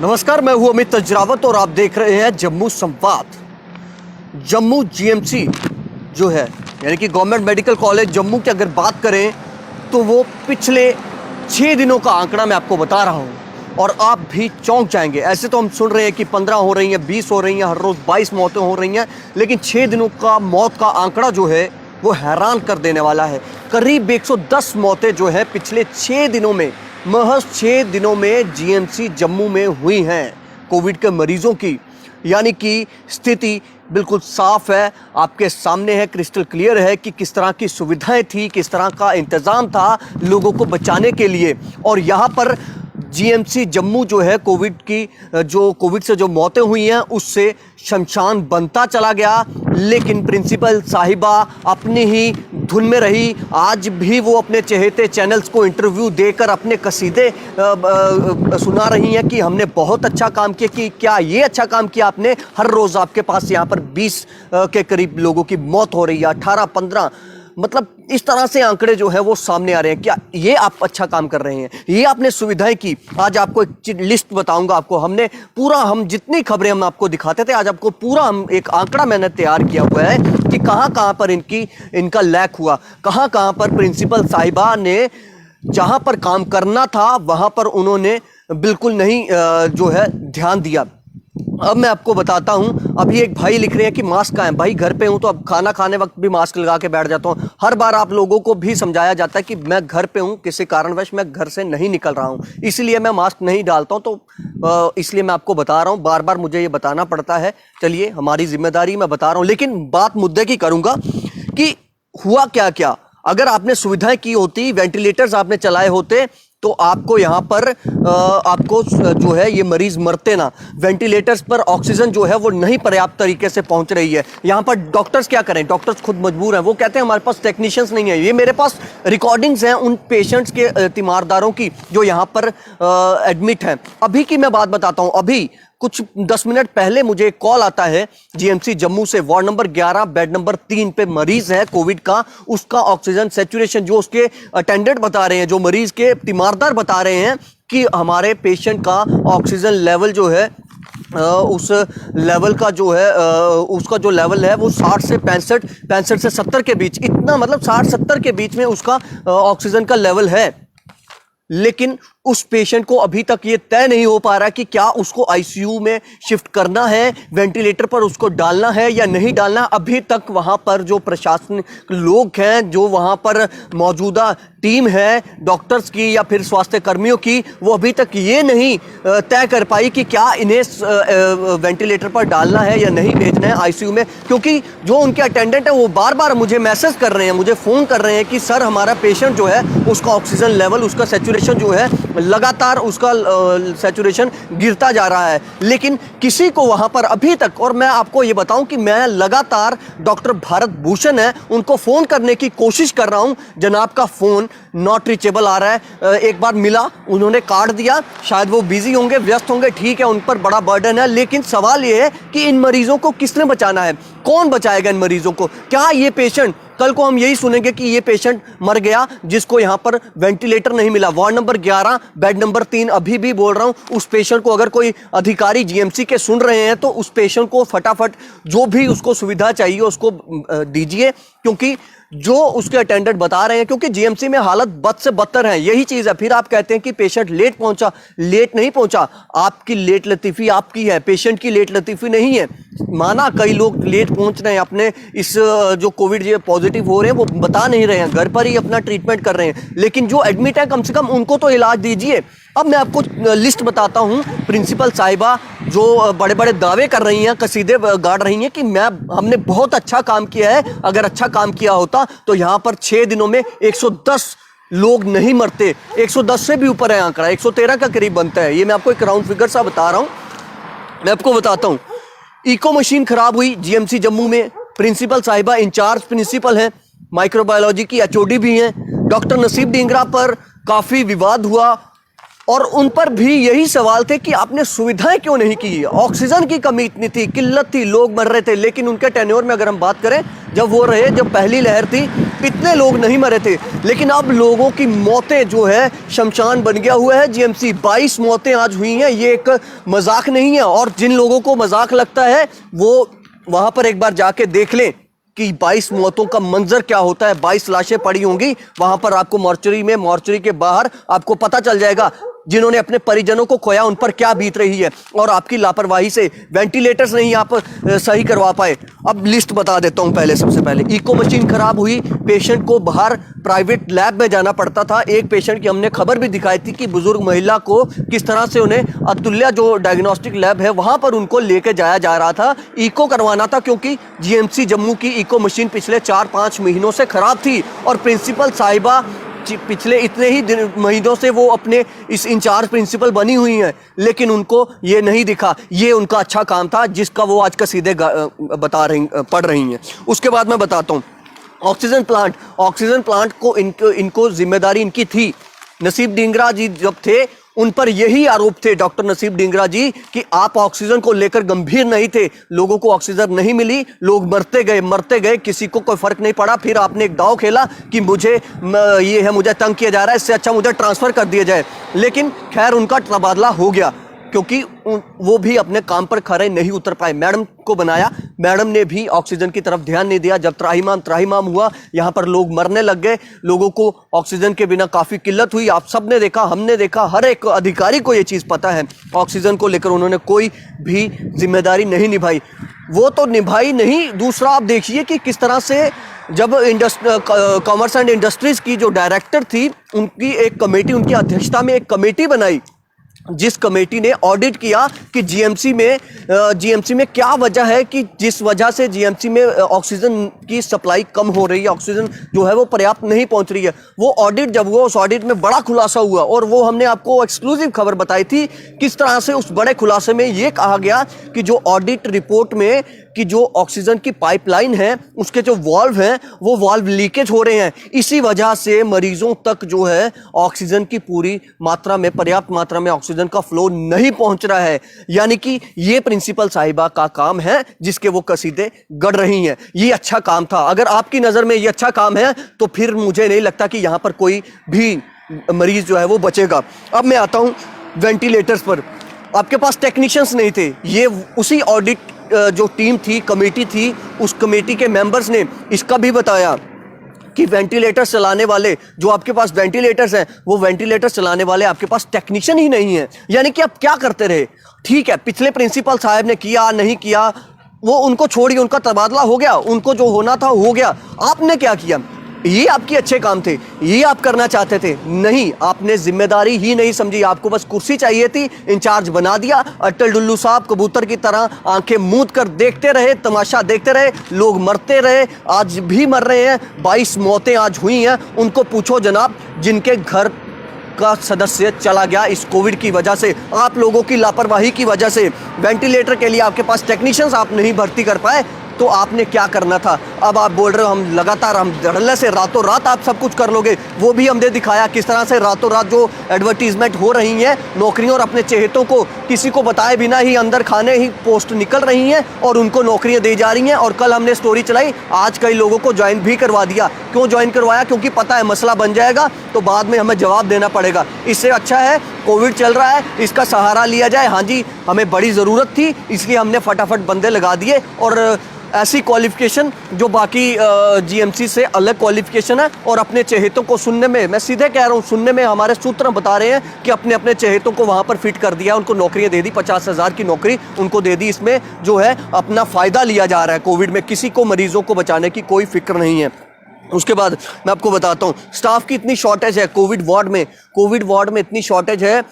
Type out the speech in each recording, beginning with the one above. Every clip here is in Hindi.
नमस्कार, मैं हूं अमित तजरावत और आप देख रहे हैं जम्मू संवाद। जम्मू जीएमसी जो है यानी कि गवर्नमेंट मेडिकल कॉलेज जम्मू की अगर बात करें तो वो पिछले 6 दिनों का आंकड़ा मैं आपको बता रहा हूं और आप भी चौंक जाएंगे। ऐसे तो हम सुन रहे हैं कि 15 हो रही हैं, 20 हो रही हैं, हर रोज़ 22 मौतें हो रही हैं, लेकिन 6 दिनों का मौत का आंकड़ा जो है वो हैरान कर देने वाला है। करीब 110 मौतें जो है पिछले 6 दिनों में, महज 6 दिनों में जीएमसी जम्मू में हुई हैं कोविड के मरीजों की। यानी कि स्थिति बिल्कुल साफ है, आपके सामने है, क्रिस्टल क्लियर है कि किस तरह की सुविधाएं थी, किस तरह का इंतज़ाम था लोगों को बचाने के लिए। और यहाँ पर जीएमसी जम्मू जो है कोविड से जो मौतें हुई हैं उससे शमशान बनता चला गया, लेकिन प्रिंसिपल साहिबा अपनी ही धुन में रही। आज भी वो अपने चहेते चैनल्स को इंटरव्यू देकर अपने कसीदे सुना रही हैं कि हमने बहुत अच्छा काम किया। कि क्या ये अच्छा काम किया आपने? हर रोज़ आपके पास यहाँ पर 20 के करीब लोगों की मौत हो रही है, 18-15, मतलब इस तरह से आंकड़े जो है वो सामने आ रहे हैं। क्या ये आप अच्छा काम कर रहे हैं? ये आपने सुविधाएं की? आज आपको एक लिस्ट बताऊंगा आपको। हम जितनी खबरें हम आपको दिखाते थे, आज आपको पूरा एक आंकड़ा मैंने तैयार किया हुआ है कि कहां कहां पर इनका लैक हुआ, कहां कहां पर प्रिंसिपल साहिबा ने जहां पर काम करना था वहां पर उन्होंने बिल्कुल नहीं जो है ध्यान दिया। अब मैं आपको बताता हूं। अभी एक भाई लिख रहे हैं कि मास्क कहाँ है? भाई घर पे हूं तो अब खाना खाने वक्त भी मास्क लगा के बैठ जाता हूं। हर बार आप लोगों को भी समझाया जाता है कि मैं घर पे हूं, किसी कारणवश मैं घर से नहीं निकल रहा हूं, इसलिए मैं मास्क नहीं डालता हूं। तो इसलिए मैं आपको बता रहा हूं, बार बार मुझे ये बताना पड़ता है। चलिए, हमारी जिम्मेदारी, मैं बता रहा हूं, लेकिन बात मुद्दे की करूंगा कि हुआ क्या क्या। अगर आपने सुविधाएं की होती, वेंटिलेटर्स आपने चलाए होते, तो आपको यहाँ पर आपको जो है ये मरीज मरते ना। वेंटिलेटर्स पर ऑक्सीजन जो है वो नहीं पर्याप्त तरीके से पहुंच रही है। यहाँ पर डॉक्टर्स क्या करें? डॉक्टर्स खुद मजबूर हैं। वो कहते हैं हमारे पास टेक्नीशियंस नहीं है। ये मेरे पास रिकॉर्डिंग्स हैं उन पेशेंट्स के, तीमारदारों की, जो यहाँ पर एडमिट हैं। अभी की मैं बात बताता हूँ। अभी कुछ 10 मिनट पहले मुझे एक कॉल आता है जीएमसी जम्मू से। वार्ड नंबर 11 बेड नंबर 3 पे मरीज है कोविड का। उसका ऑक्सीजन सैचुरेशन, जो उसके अटेंडेंट बता रहे हैं, जो मरीज के तीमारदार बता रहे हैं कि हमारे पेशेंट का ऑक्सीजन लेवल जो है उस लेवल का जो है उसका जो लेवल है वो 60 से 65 से 70 के बीच, इतना मतलब 60-70 के बीच में उसका ऑक्सीजन का लेवल है। लेकिन उस पेशेंट को अभी तक ये तय नहीं हो पा रहा कि क्या उसको आईसीयू में शिफ्ट करना है, वेंटिलेटर पर उसको डालना है या नहीं डालना। अभी तक वहां पर जो प्रशासनिक लोग हैं, जो वहां पर मौजूदा टीम है डॉक्टर्स की या फिर स्वास्थ्य कर्मियों की, वो अभी तक ये नहीं तय कर पाई कि क्या इन्हें वेंटिलेटर पर डालना है या नहीं भेजना है आईसीयू में। क्योंकि जो उनके अटेंडेंट है वो बार बार मुझे मैसेज कर रहे हैं, मुझे फ़ोन कर रहे हैं कि सर हमारा पेशेंट जो है उसका ऑक्सीजन लेवल, उसका सैचुरेशन जो है लगातार उसका सैचुरेशन गिरता जा रहा है। लेकिन किसी को वहां पर अभी तक, और मैं आपको ये बताऊं कि मैं लगातार डॉक्टर भारत भूषण है उनको फोन करने की कोशिश कर रहा हूं। जनाब का फोन नॉट रीचेबल आ रहा है। एक बार मिला, उन्होंने काट दिया, शायद वो बिजी होंगे, व्यस्त होंगे, ठीक है, उन पर बड़ा बर्डन है। लेकिन सवाल ये है कि इन मरीजों को किसने बचाना है? कौन बचाएगा इन मरीजों को? क्या ये पेशेंट, कल को हम यही सुनेंगे कि ये पेशेंट मर गया जिसको यहाँ पर वेंटिलेटर नहीं मिला। वार्ड नंबर 11 बेड नंबर 3, अभी भी बोल रहा हूँ, उस पेशेंट को अगर कोई अधिकारी जीएमसी के सुन रहे हैं तो उस पेशेंट को फटाफट जो भी उसको सुविधा चाहिए उसको दीजिए, क्योंकि जो उसके अटेंडेंट बता रहे हैं, क्योंकि जीएमसी में हालत बद से बदतर है। यही चीज है। फिर आप कहते हैं कि पेशेंट लेट पहुंचा, लेट नहीं पहुंचा। आपकी लेट लतीफी आपकी है, पेशेंट की लेट लतीफी नहीं है। माना कई लोग लेट पहुंच रहे हैं, अपने इस जो कोविड पॉजिटिव हो रहे हैं वो बता नहीं रहे हैं, घर पर ही अपना ट्रीटमेंट कर रहे हैं, लेकिन जो एडमिट है कम से कम उनको तो इलाज दीजिए। अब मैं आपको लिस्ट बताता हूं। प्रिंसिपल साहिबा जो बड़े बड़े दावे कर रही हैं, कसीदे गाड़ रही हैं कि हमने बहुत अच्छा काम किया है, अगर अच्छा काम किया होता तो यहां पर 6 दिनों में 110 लोग नहीं मरते। 110 से भी ऊपर है आंकड़ा, 113 का करीब बनता है। ये मैं आपको एक राउंड फिगर सा बता रहा हूं। मैं आपको बताता हूं, इको मशीन खराब हुई जीएमसी जम्मू में। प्रिंसिपल साहिबा इंचार्ज प्रिंसिपल है, माइक्रोबायोलॉजी की एचओडी भी हैं। डॉक्टर नसीब ढींगरा पर काफी विवाद हुआ और उन पर भी यही सवाल थे कि आपने सुविधाएं क्यों नहीं की। ऑक्सीजन की कमी इतनी थी, किल्लत थी, लोग मर रहे थे। लेकिन उनके टेन्योर में अगर हम बात करें, जब पहली लहर थी इतने लोग नहीं मरे थे, लेकिन अब लोगों की मौतें जो है शमशान बन गया हुआ है जीएमसी। 22 मौतें आज हुई हैं, ये एक मजाक नहीं है। और जिन लोगों को मजाक लगता है वो वहां पर एक बार जाके देख लें कि 22 मौतों का मंजर क्या होता है। 22 लाशें पड़ी होंगी वहां पर, आपको मॉर्चरी के बाहर आपको पता चल जाएगा जिन्होंने अपने परिजनों को खोया उन पर क्या बीत रही है। और आपकी लापरवाही से वेंटिलेटर्स नहीं आप सही करवा पाए। अब लिस्ट बता देता हूं। पहले सबसे पहले इको मशीन खराब हुई, पेशेंट को बाहर प्राइवेट लैब में जाना पड़ता था। एक पेशेंट की हमने खबर भी दिखाई थी कि बुजुर्ग महिला को किस तरह से उन्हें अतुल्या जो डायग्नोस्टिक लैब है वहां पर उनको लेके जाया जा रहा था, इको करवाना था, क्योंकि जीएमसी जम्मू की इको मशीन पिछले 4-5 महीनों से खराब थी। और प्रिंसिपल साहिबा पिछले इतने ही महीनों से वो अपने इस इंचार्ज प्रिंसिपल बनी हुई हैं, लेकिन उनको ये नहीं दिखा। ये उनका अच्छा काम था जिसका वो आज का सीधे पढ़ रही हैं। उसके बाद मैं बताता हूँ ऑक्सीजन प्लांट को इनको जिम्मेदारी इनकी थी। नसीब ढींगरा जी जब थे उन पर यही आरोप थे, डॉक्टर नसीब ढींगरा जी, कि आप ऑक्सीजन को लेकर गंभीर नहीं थे। लोगों को ऑक्सीजन नहीं मिली, लोग मरते गए, किसी को कोई फर्क नहीं पड़ा। फिर आपने एक दांव खेला कि मुझे तंग किया जा रहा है, इससे अच्छा मुझे ट्रांसफर कर दिया जाए। लेकिन खैर उनका तबादला हो गया क्योंकि वो भी अपने काम पर खरे नहीं उतर पाए। मैडम को बनाया, मैडम ने भी ऑक्सीजन की तरफ ध्यान नहीं दिया। जब त्राहिमाम हुआ, यहाँ पर लोग मरने लग गए, लोगों को ऑक्सीजन के बिना काफ़ी किल्लत हुई। आप सब ने देखा, हमने देखा, हर एक अधिकारी को ये चीज़ पता है। ऑक्सीजन को लेकर उन्होंने कोई भी जिम्मेदारी नहीं निभाई। वो तो निभाई नहीं, दूसरा आप देखिए कि किस तरह से जब कॉमर्स एंड इंडस्ट्रीज़ की जो डायरेक्टर थी उनकी एक कमेटी, उनकी अध्यक्षता में एक कमेटी बनाई, जिस कमेटी ने ऑडिट किया कि जीएमसी में क्या वजह है कि जिस वजह से जीएमसी में ऑक्सीजन की सप्लाई कम हो रही है, ऑक्सीजन जो है वो पर्याप्त नहीं पहुंच रही है। वो ऑडिट जब हुआ, उस ऑडिट में बड़ा खुलासा हुआ और वो हमने आपको एक्सक्लूसिव खबर बताई थी। किस तरह से उस बड़े खुलासे में ये कहा गया कि जो ऑडिट रिपोर्ट में कि जो ऑक्सीजन की पाइपलाइन है उसके जो वाल्व हैं वो वाल्व लीकेज हो रहे हैं। इसी वजह से मरीजों तक जो है ऑक्सीजन की पूरी मात्रा में, पर्याप्त मात्रा में ऑक्सीजन का फ्लो नहीं पहुंच रहा है। यानी कि ये प्रिंसिपल साहिबा का काम है जिसके वो कसीदे गढ़ रही हैं। ये अच्छा काम था। अगर आपकी नज़र में ये अच्छा काम है तो फिर मुझे नहीं लगता कि यहाँ पर कोई भी मरीज जो है वो बचेगा। अब मैं आता हूँ वेंटिलेटर्स पर। आपके पास टेक्नीशियंस नहीं थे। ये उसी ऑडिट जो टीम थी, कमेटी थी, उस कमेटी के मेंबर्स ने इसका भी बताया कि वेंटिलेटर चलाने वाले, जो आपके पास वेंटिलेटर्स हैं, वो वेंटिलेटर चलाने वाले आपके पास टेक्नीशियन ही नहीं है। यानी कि आप क्या करते रहे? ठीक है, पिछले प्रिंसिपल साहब ने किया नहीं किया वो उनको छोड़िए, उनका तबादला हो गया, उनको जो होना था हो गया। आपने क्या किया? ये आपके अच्छे काम थे, ये आप करना चाहते थे। नहीं, आपने जिम्मेदारी ही नहीं समझी। आपको बस कुर्सी चाहिए थी, इंचार्ज बना दिया। अटल डुल्लू साहब कबूतर की तरह आंखें मूंद कर देखते रहे, तमाशा देखते रहे, लोग मरते रहे, आज भी मर रहे हैं। 22 मौतें आज हुई हैं। उनको पूछो जनाब, जिनके घर का सदस्य चला गया इस कोविड की वजह से, आप लोगों की लापरवाही की वजह से। वेंटिलेटर के लिए आपके पास टेक्नीशियंस आप नहीं भर्ती कर पाए तो आपने क्या करना था? अब आप बोल रहे हो हम लगातार, हम धड़ल्ले से रातों रात आप सब कुछ कर लोगे। वो भी हमने दिखाया किस तरह से रातों रात जो एडवर्टीजमेंट हो रही हैं नौकरियों, और अपने चहेतों को किसी को बताए बिना ही अंदर खाने ही पोस्ट निकल रही हैं और उनको नौकरियां दी जा रही हैं। और कल हमने स्टोरी चलाई, आज कई लोगों को ज्वाइन भी करवा दिया। क्यों ज्वाइन करवाया? क्योंकि पता है मसला बन जाएगा तो बाद में हमें जवाब देना पड़ेगा। इससे अच्छा है कोविड चल रहा है, इसका सहारा लिया जाए। हाँ जी, हमें बड़ी ज़रूरत थी इसलिए हमने फटाफट बंदे लगा दिए। और ऐसी क्वालिफिकेशन जो बाकी जीएमसी से अलग क्वालिफिकेशन है। और अपने चहेतों को सुनने में, मैं सीधे कह रहा हूँ, सुनने में हमारे सूत्र बता रहे हैं कि अपने अपने चहेतों को वहाँ पर फिट कर दिया, उनको नौकरियाँ दे दी, 50,000 की नौकरी उनको दे दी। इसमें जो है अपना फ़ायदा लिया जा रहा है। कोविड में किसी को मरीजों को बचाने की कोई फिक्र नहीं है। उसके बाद मैं आपको बताता हूँ, स्टाफ की इतनी शॉर्टेज है कोविड वार्ड में इतनी शॉर्टेज है।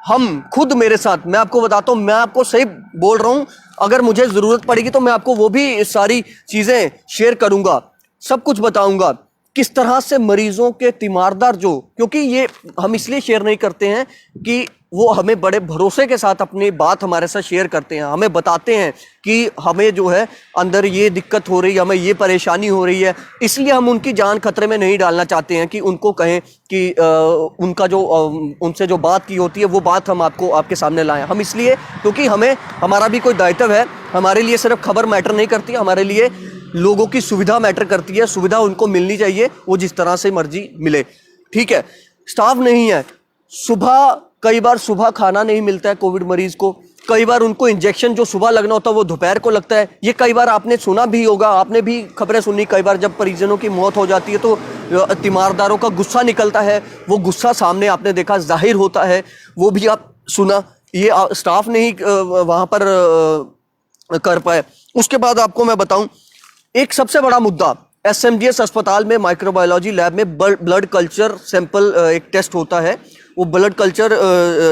हम खुद, मेरे साथ, मैं आपको बताता हूँ, मैं आपको सही बोल रहा हूँ, अगर मुझे ज़रूरत पड़ेगी तो मैं आपको वो भी सारी चीज़ें शेयर करूँगा, सब कुछ बताऊँगा किस तरह से मरीजों के तीमारदार जो, क्योंकि ये हम इसलिए शेयर नहीं करते हैं कि वो हमें बड़े भरोसे के साथ अपनी बात हमारे साथ शेयर करते हैं, हमें बताते हैं कि हमें जो है अंदर ये दिक्कत हो रही है, हमें ये परेशानी हो रही है, इसलिए हम उनकी जान खतरे में नहीं डालना चाहते हैं कि उनको कहें कि उनका जो उनसे जो बात की होती है वो बात हम आपके सामने लाएं। हम इसलिए, क्योंकि हमें, हमारा भी कोई दायित्व है, हमारे लिए सिर्फ खबर मैटर नहीं करती, हमारे लिए लोगों की सुविधा मैटर करती है, सुविधा उनको मिलनी चाहिए, वो जिस तरह से मर्जी मिले, ठीक है। स्टाफ नहीं है, कई बार सुबह खाना नहीं मिलता है कोविड मरीज को, कई बार उनको इंजेक्शन जो सुबह लगना होता है वो दोपहर को लगता है। ये कई बार आपने सुना भी होगा, आपने भी खबरें सुनी, कई बार जब परिजनों की मौत हो जाती है तो तीमारदारों का गुस्सा निकलता है, वो गुस्सा सामने आपने देखा जाहिर होता है, वो भी आप सुना। ये स्टाफ नहीं वहाँ पर कर पाए। उसके बाद आपको मैं बताऊं, एक सबसे बड़ा मुद्दा, एसएमजीएस अस्पताल में माइक्रोबायोलॉजी लैब में ब्लड कल्चर सैंपल एक टेस्ट होता है, वो ब्लड कल्चर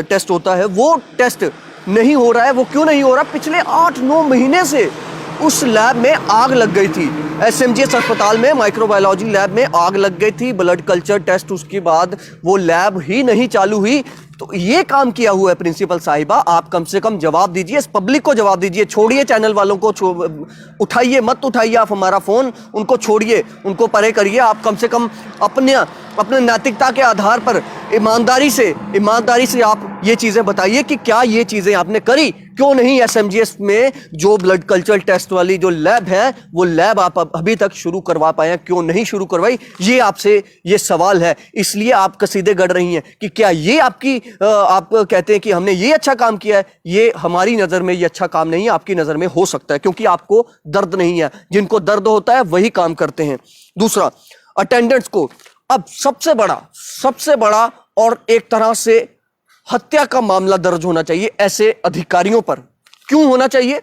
टेस्ट होता है, वो टेस्ट नहीं हो रहा है। वो क्यों नहीं हो रहा? पिछले 8-9 महीने से उस लैब में आग लग गई थी। एसएमजीएस अस्पताल में माइक्रोबायोलॉजी लैब में आग लग गई थी, ब्लड कल्चर टेस्ट उसके बाद वो लैब ही नहीं चालू हुई। तो ये काम किया हुआ है प्रिंसिपल साहिबा, आप कम से कम जवाब दीजिए, इस पब्लिक को जवाब दीजिए। छोड़िए चैनल वालों को, उठाइए मत उठाइए आप हमारा फोन, उनको छोड़िए, उनको परे करिए। आप कम से कम अपने नैतिकता के आधार पर ईमानदारी से आप ये चीजें बताइए कि क्या ये चीजें आपने करी, क्यों नहीं एसएमजीएस में जो ब्लड कल्चर टेस्ट वाली जो लैब है वो लैब आप अभी तक शुरू करवा पाए, क्यों नहीं शुरू करवाई? ये आपसे ये सवाल है, इसलिए आप कसीदे गढ़ रही हैं कि क्या ये आप कहते हैं कि हमने ये अच्छा काम किया है। ये हमारी नजर में ये अच्छा काम नहीं है, आपकी नजर में हो सकता है, क्योंकि आपको दर्द नहीं है। जिनको दर्द होता है वही काम करते हैं। दूसरा, अटेंडेंट्स को अब सबसे बड़ा और एक तरह से हत्या का मामला दर्ज होना चाहिए ऐसे अधिकारियों पर। क्यों होना चाहिए?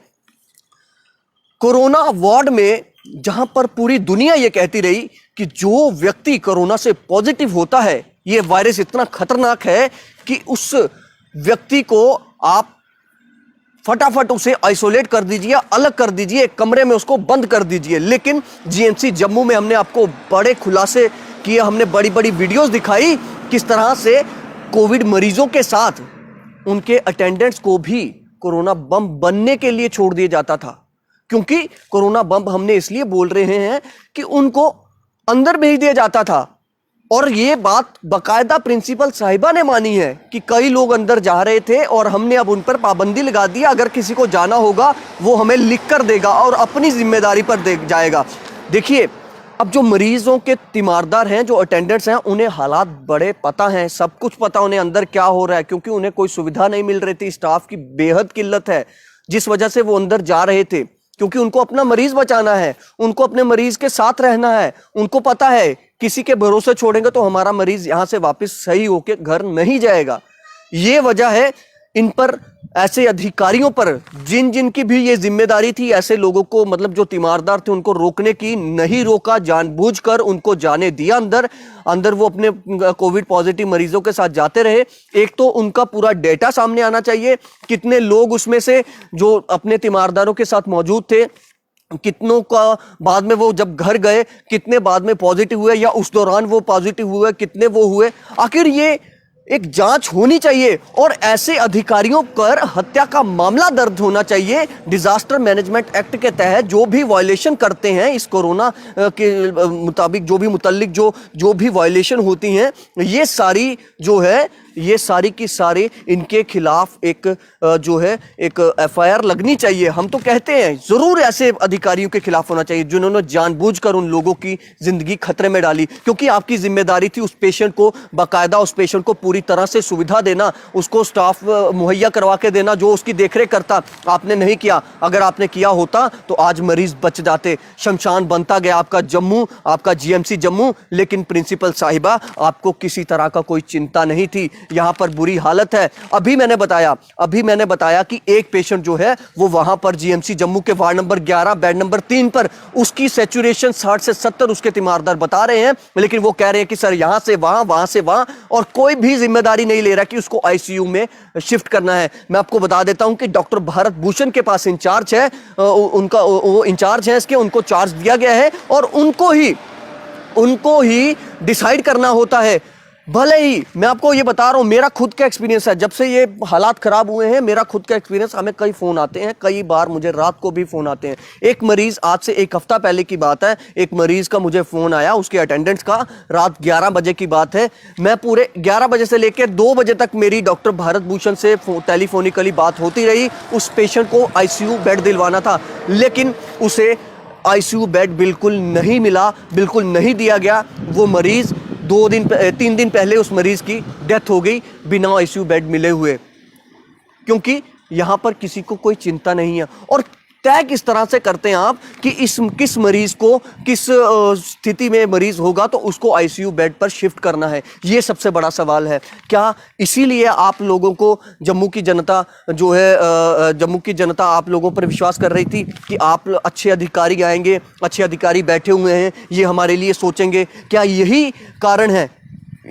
कोरोना वार्ड में जहां पर पूरी दुनिया ये कहती रही कि जो व्यक्ति कोरोना से पॉजिटिव होता है, ये वायरस इतना खतरनाक है कि उस व्यक्ति को आप फटाफट उसे आइसोलेट कर दीजिए, अलग कर दीजिए, एक कमरे में उसको बंद कर दीजिए। लेकिन जीएमसी जम्मू में हमने आपको बड़े खुलासे किए, हमने बड़ी बड़ी वीडियोस दिखाई किस तरह से कोविड मरीजों के साथ उनके अटेंडेंट्स को भी कोरोना बम बनने के लिए छोड़ दिया जाता था। क्योंकि कोरोना बम हमने इसलिए बोल रहे हैं कि उनको अंदर भेज दिया जाता था, और ये बात बकायदा प्रिंसिपल साहिबा ने मानी है कि कई लोग अंदर जा रहे थे और हमने अब उन पर पाबंदी लगा दी। अगर किसी को जाना होगा वो हमें लिख कर देगा और अपनी जिम्मेदारी पर दे जाएगा। देखिए, अब जो मरीजों के तीमारदार हैं, जो अटेंडेंट्स हैं, उन्हें हालात बड़े पता हैं, सब कुछ पता उन्हें अंदर क्या हो रहा है, क्योंकि उन्हें कोई सुविधा नहीं मिल रही थी, स्टाफ की बेहद किल्लत है, जिस वजह से वो अंदर जा रहे थे, क्योंकि उनको अपना मरीज बचाना है, उनको अपने मरीज के साथ रहना है। उनको पता है किसी के भरोसे छोड़ेंगे तो हमारा मरीज यहां से वापस सही होके घर नहीं जाएगा। ये वजह है इन पर, ऐसे अधिकारियों पर जिनकी भी ये जिम्मेदारी थी, ऐसे लोगों को, मतलब जो तीमारदार थे, उनको रोकने की, नहीं रोका, जानबूझकर उनको जाने दिया अंदर वो अपने कोविड पॉजिटिव मरीजों के साथ जाते रहे। एक तो उनका पूरा डेटा सामने आना चाहिए, कितने लोग उसमें से जो अपने तीमारदारों के साथ मौजूद थे, कितनों का बाद में वो जब घर गए, कितने बाद में पॉजिटिव हुए, या उस दौरान वो पॉजिटिव हुए, कितने वो हुए। आखिर ये एक जांच होनी चाहिए और ऐसे अधिकारियों पर हत्या का मामला दर्ज होना चाहिए। डिजास्टर मैनेजमेंट एक्ट के तहत जो भी वायलेशन करते हैं इस कोरोना के मुताबिक, जो भी मुतल्लिक जो भी वायलेशन होती हैं, ये सारी जो है, ये सारी की सारी इनके खिलाफ एक जो है एक एफआईआर लगनी चाहिए। हम तो कहते हैं जरूर ऐसे अधिकारियों के खिलाफ होना चाहिए जिन्होंने जानबूझकर उन लोगों की जिंदगी खतरे में डाली, क्योंकि आपकी जिम्मेदारी थी उस पेशेंट को बाकायदा, उस पेशेंट को पूरी तरह से सुविधा देना, उसको स्टाफ मुहैया करवा के देना जो उसकी देखरेख करता। आपने नहीं किया। अगर आपने किया होता तो आज मरीज बच जाते, शमशान बनता गया आपका जम्मू, आपका जीएमसी जम्मू। लेकिन प्रिंसिपल साहिबा, आपको किसी तरह का कोई चिंता नहीं थी। यहां पर बुरी हालत है। अभी मैंने बताया कि एक पेशेंट जो है वो वहां पर जीएमसी जम्मू के वार्ड नंबर 11 बेड नंबर 3 पर, उसकी सैचुरेशन 60 से 70 उसके तीमारदार बता रहे हैं, लेकिन वो कह रहे हैं कि सर यहां से वहां से वहां, और कोई भी जिम्मेदारी नहीं ले रहा कि उसको आईसीयू में शिफ्ट करना है। मैं आपको बता देता हूं कि डॉक्टर भारत भूषण के पास इंचार्ज है, उनका वो इंचार्ज है इसके, उनको चार्ज दिया गया है और उनको ही डिसाइड करना होता है। भले ही मैं आपको ये बता रहा हूं, मेरा खुद का एक्सपीरियंस है, जब से ये हालात खराब हुए हैं, मेरा खुद का एक्सपीरियंस, हमें कई फोन आते हैं, कई बार मुझे रात को भी फोन आते हैं। एक मरीज, आज से एक हफ्ता पहले की बात है, एक मरीज का मुझे फोन आया, उसके अटेंडेंट्स का, रात 11 बजे की बात है। मैं पूरे 11 बजे से लेकर 2 बजे तक मेरी डॉक्टर भारत भूषण से टेलीफोनिकली बात होती रही। उस पेशेंट को आईसीयू बेड दिलवाना था, लेकिन उसे आईसीयू बेड बिल्कुल नहीं मिला, बिल्कुल नहीं दिया गया। वो मरीज़ 3 दिन पहले उस मरीज़ की डेथ हो गई बिना आईसीयू बेड मिले हुए, क्योंकि यहाँ पर किसी को कोई चिंता नहीं है। और तय किस तरह से करते हैं आप कि किस मरीज को किस स्थिति में मरीज होगा तो उसको आईसीयू बेड पर शिफ्ट करना है, ये सबसे बड़ा सवाल है। क्या इसीलिए आप लोगों को जम्मू की जनता जो है जम्मू की जनता आप लोगों पर विश्वास कर रही थी कि आप अच्छे अधिकारी आएंगे, अच्छे अधिकारी बैठे हुए हैं, ये हमारे लिए सोचेंगे? क्या यही कारण है,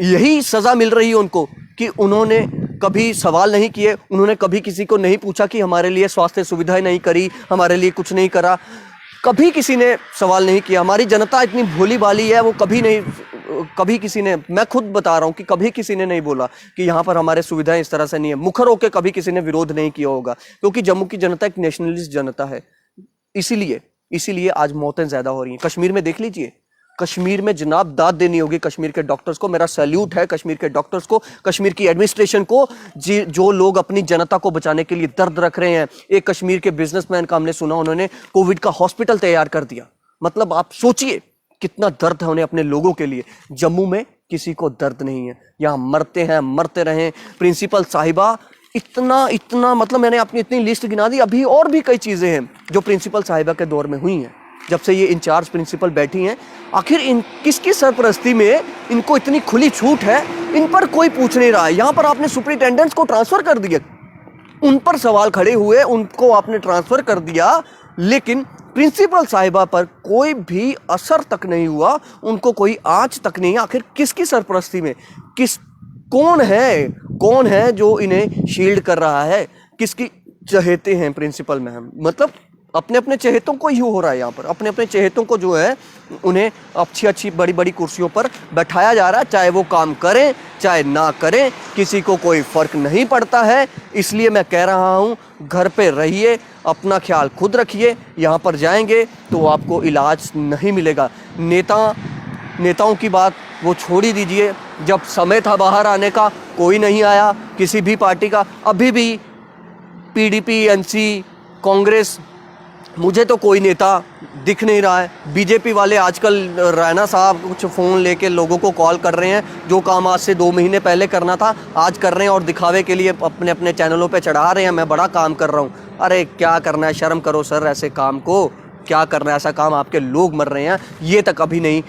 यही सज़ा मिल रही है उनको कि उन्होंने कभी सवाल नहीं किए, उन्होंने कभी किसी को नहीं पूछा कि हमारे लिए स्वास्थ्य सुविधाएं नहीं करी, हमारे लिए कुछ नहीं करा? कभी किसी ने सवाल नहीं किया। हमारी जनता इतनी भोली भाली है, वो कभी किसी ने, मैं खुद बता रहा हूँ कि कभी किसी ने नहीं बोला कि यहाँ पर हमारे सुविधाएं इस तरह से नहीं है। मुखर होकर कभी किसी ने विरोध नहीं किया होगा, क्योंकि जम्मू की जनता एक नेशनलिस्ट जनता है। इसीलिए आज मौतें ज्यादा हो रही हैं। कश्मीर में देख लीजिए, कश्मीर में जनाब दाद देनी होगी कश्मीर के डॉक्टर्स को। मेरा सैल्यूट है कश्मीर के डॉक्टर्स को, कश्मीर की एडमिनिस्ट्रेशन को, जो लोग अपनी जनता को बचाने के लिए दर्द रख रहे हैं। एक कश्मीर के बिजनेसमैन का हमने सुना, उन्होंने कोविड का हॉस्पिटल तैयार कर दिया। मतलब आप सोचिए कितना दर्द है उन्हें अपने लोगों के लिए। जम्मू में किसी को दर्द नहीं है, यहाँ मरते हैं, मरते रहें। प्रिंसिपल साहिबा इतना मतलब मैंने अपनी इतनी लिस्ट गिना दी, अभी और भी कई चीजें हैं जो प्रिंसिपल साहिबा के दौर में हुई हैं, जब से ये इंचार्ज प्रिंसिपल बैठी हैं। आखिर इन किसकी सरपरस्ती में इनको इतनी खुली छूट है, इन पर कोई पूछ नहीं रहा है। यहाँ पर आपने सुपरिटेंडेंट्स को ट्रांसफर कर दिया, उन पर सवाल खड़े हुए, उनको आपने ट्रांसफर कर दिया, लेकिन प्रिंसिपल साहिबा पर कोई भी असर तक नहीं हुआ, उनको कोई आंच तक नहीं। आखिर किसकी सरपरस्ती में, कौन है जो इन्हें शील्ड कर रहा है, किसकी चहेते हैं प्रिंसिपल मैम? मतलब अपने अपने चहेतों को ही हो रहा है यहाँ पर, अपने अपने चहेतों को जो है उन्हें अच्छी बड़ी कुर्सियों पर बैठाया जा रहा है, चाहे वो काम करें चाहे ना करें, किसी को कोई फर्क नहीं पड़ता है। इसलिए मैं कह रहा हूँ, घर पे रहिए, अपना ख्याल खुद रखिए। यहाँ पर जाएंगे तो आपको इलाज नहीं मिलेगा। नेताओं की बात वो छोड़ ही दीजिए। जब समय था बाहर आने का, कोई नहीं आया किसी भी पार्टी का। अभी भी पीडीपी, एनसी, कांग्रेस, मुझे तो कोई नेता दिख नहीं रहा है। बीजेपी वाले आजकल रैना साहब कुछ फ़ोन लेके लोगों को कॉल कर रहे हैं, जो काम आज से 2 महीने पहले करना था आज कर रहे हैं, और दिखावे के लिए अपने अपने चैनलों पे चढ़ा रहे हैं, मैं बड़ा काम कर रहा हूँ। अरे क्या करना है, शर्म करो सर, ऐसे काम को क्या करना है? ऐसा काम, आपके लोग मर रहे हैं, ये तक अभी नहीं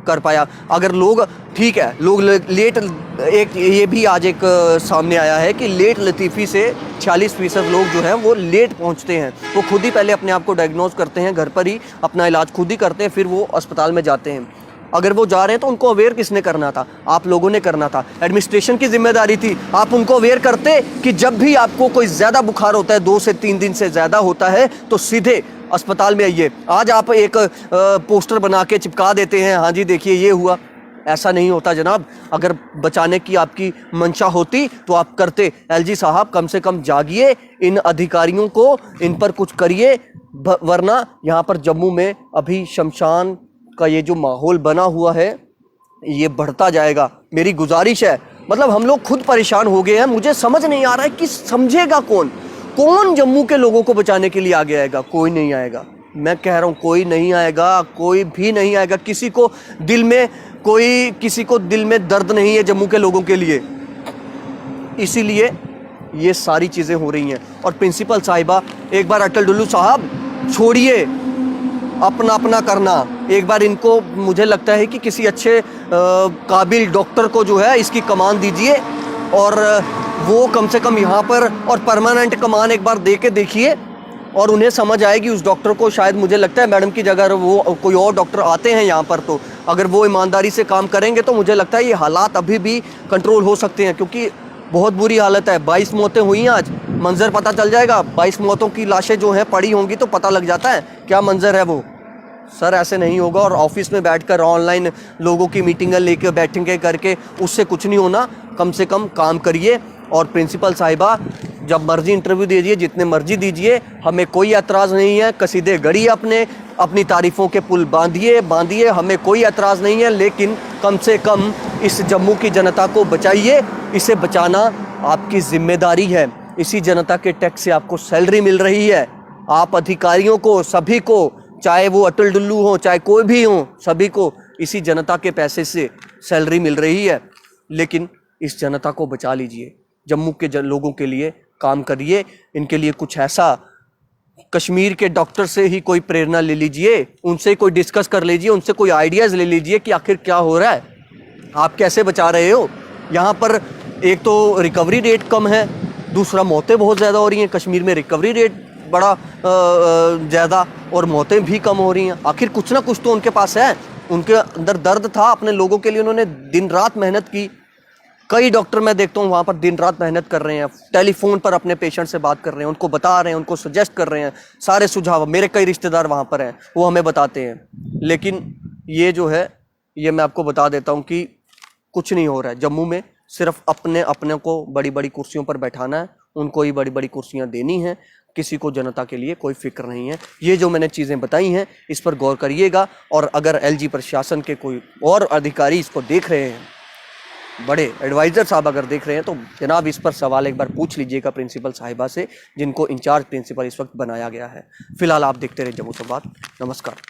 कर पाया। अगर लोग, ठीक है, लोग लेट, एक ये भी आज एक सामने आया है कि लेट लतीफ़ी से 46% लोग जो हैं वो लेट पहुंचते हैं। वो खुद ही पहले अपने आप को डायग्नोज करते हैं, घर पर ही अपना इलाज खुद ही करते हैं, फिर वो अस्पताल में जाते हैं। अगर वो जा रहे हैं तो उनको अवेयर किसने करना था? आप लोगों ने करना था, एडमिनिस्ट्रेशन की जिम्मेदारी थी। आप उनको अवेयर करते कि जब भी आपको कोई ज़्यादा बुखार होता है, 2 से 3 दिन से ज़्यादा होता है, तो सीधे अस्पताल में आइए। आज आप एक पोस्टर बना के चिपका देते हैं, हाँ जी देखिए ये हुआ। ऐसा नहीं होता जनाब। अगर बचाने की आपकी मंशा होती तो आप करते। एलजी साहब कम से कम जागिए, इन अधिकारियों को, इन पर कुछ करिए, वरना यहाँ पर जम्मू में अभी शमशान का ये जो माहौल बना हुआ है ये बढ़ता जाएगा। मेरी गुजारिश है, मतलब हम लोग खुद परेशान हो गए हैं। मुझे समझ नहीं आ रहा है कि समझेगा कौन जम्मू के लोगों को बचाने के लिए आगे आएगा? कोई नहीं आएगा। मैं कह रहा हूँ कोई नहीं आएगा, कोई भी नहीं आएगा। किसी को दिल में दर्द नहीं है जम्मू के लोगों के लिए, इसीलिए ये सारी चीज़ें हो रही हैं। और प्रिंसिपल साहिबा, एक बार अटल डुल्लू साहब छोड़िए अपना करना, एक बार इनको, मुझे लगता है कि किसी अच्छे काबिल डॉक्टर को जो है इसकी कमान दीजिए, और वो कम से कम यहाँ पर, और परमानेंट कमान एक बार दे के देखिए, और उन्हें समझ आएगी उस डॉक्टर को। शायद मुझे लगता है मैडम की जगह वो कोई और डॉक्टर आते हैं यहाँ पर, तो अगर वो ईमानदारी से काम करेंगे तो मुझे लगता है ये हालात अभी भी कंट्रोल हो सकते हैं, क्योंकि बहुत बुरी हालत है। 22 मौतें हुई हैं आज, मंजर पता चल जाएगा। 22 मौतों की लाशें जो हैं पड़ी होंगी तो पता लग जाता है क्या मंजर है वो। सर ऐसे नहीं होगा। और ऑफिस में बैठकर ऑनलाइन लोगों की मीटिंगें लेकर बैठेंगे करके उससे कुछ नहीं होना। कम से कम काम करिए। और प्रिंसिपल साहिबा, जब मर्जी इंटरव्यू दीजिए, जितने मर्जी दीजिए, हमें कोई एतराज़ नहीं है। कसीदे गढ़िए, अपनी तारीफ़ों के पुल बांधिए, हमें कोई एतराज़ नहीं है। लेकिन कम से कम इस जम्मू की जनता को बचाइए। इसे बचाना आपकी जिम्मेदारी है। इसी जनता के टैक्स से आपको सैलरी मिल रही है। आप अधिकारियों को, सभी को चाहे वो अटल डुल्लू हो, चाहे कोई भी हो, सभी को इसी जनता के पैसे से सैलरी मिल रही है। लेकिन इस जनता को बचा लीजिए, जम्मू के लोगों के लिए काम करिए, इनके लिए कुछ ऐसा, कश्मीर के डॉक्टर से ही कोई प्रेरणा ले लीजिए, उनसे कोई डिस्कस कर लीजिए, उनसे कोई आइडियाज़ ले लीजिए कि आखिर क्या हो रहा है, आप कैसे बचा रहे हो। यहाँ पर एक तो रिकवरी रेट कम है, दूसरा मौतें बहुत ज़्यादा हो रही हैं। कश्मीर में रिकवरी रेट बड़ा ज़्यादा और मौतें भी कम हो रही हैं। आखिर कुछ ना कुछ तो उनके पास है, उनके अंदर दर्द था अपने लोगों के लिए, उन्होंने दिन रात मेहनत की। कई डॉक्टर मैं देखता हूँ वहाँ पर दिन रात मेहनत कर रहे हैं, टेलीफोन पर अपने पेशेंट से बात कर रहे हैं, उनको बता रहे हैं, उनको सजेस्ट कर रहे हैं, सारे सुझाव। मेरे कई रिश्तेदार वहाँ पर हैं, वो हमें बताते हैं। लेकिन ये जो है, ये मैं आपको बता देता हूँ कि कुछ नहीं हो रहा है जम्मू में। सिर्फ अपने को बड़ी बड़ी कुर्सियों पर बैठाना है, उनको ही बड़ी बड़ी कुर्सियाँ देनी हैं, किसी को जनता के लिए कोई फिक्र नहीं है। ये जो मैंने चीज़ें बताई हैं, इस पर गौर करिएगा। और अगर एलजी प्रशासन के कोई और अधिकारी इसको देख रहे हैं, बड़े एडवाइज़र साहब अगर देख रहे हैं, तो जनाब इस पर सवाल एक बार पूछ लीजिएगा प्रिंसिपल साहिबा से, जिनको इंचार्ज प्रिंसिपल इस वक्त बनाया गया है। फिलहाल आप देखते रहे जम्मू संवाद। नमस्कार।